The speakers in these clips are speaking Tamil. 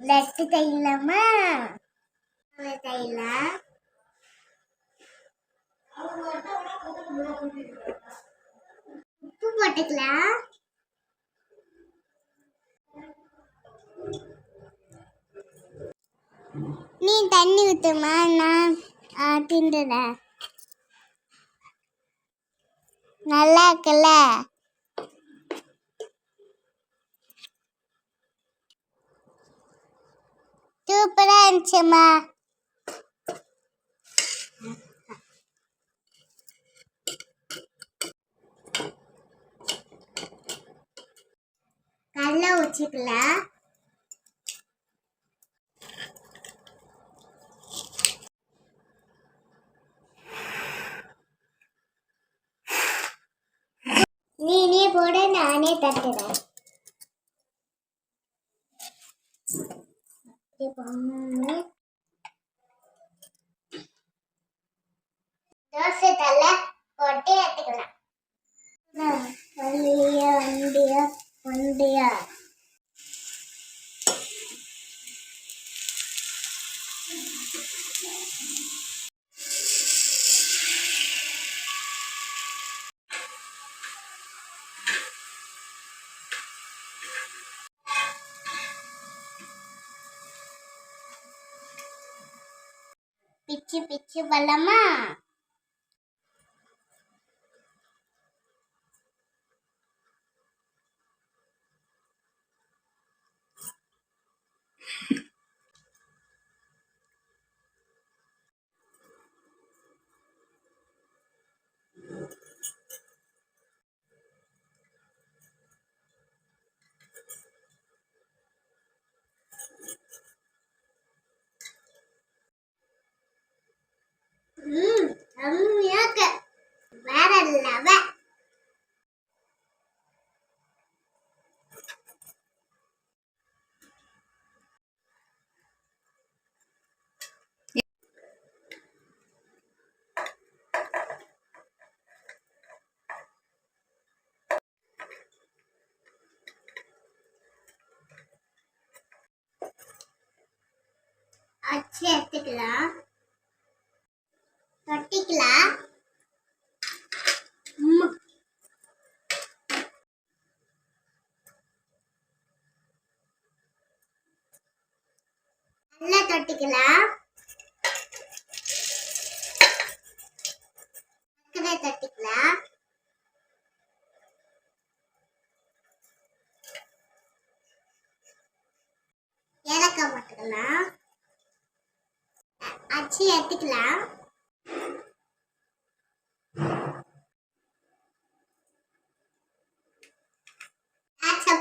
லட்டு தையிலாமா? தையிலாம். உப்பு போட்டுக்கலாம். நீ தண்ணி ஊத்துமா, நான் திண்டுறேன். நல்லா இருக்குல்ல? சூப்பரா இருந்துச்சுமா. கடலை ஊற்றிக்கலாம். நீ போட, நானே தட்டுறேன். தோசை தலை போட்டு எடுத்துக்கலாம். வண்டியா வண்டியா பிச்சு பிச்சு பல்லமா. செம்மையாக வேற லெவல். அச்சு எடுத்துக்கலாம். தொட்டிக்கலாம். நல்லா தொட்டிக்கலாம். சக்கரை தொட்டிக்கலாம். ஏலக்காய் போட்டுக்கலாம். அச்சு எடுத்துக்கலாம்.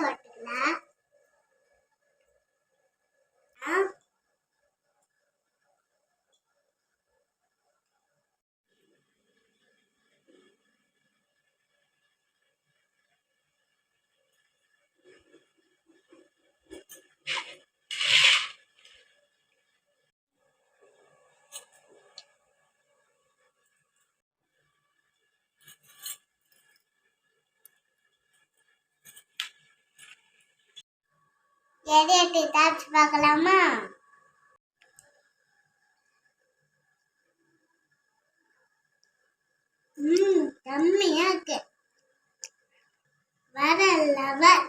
போட்டுக்கலாம். எதை தாச்சு பார்க்கலாமா? செம்மையா இருக்கு. வேற லெவல்.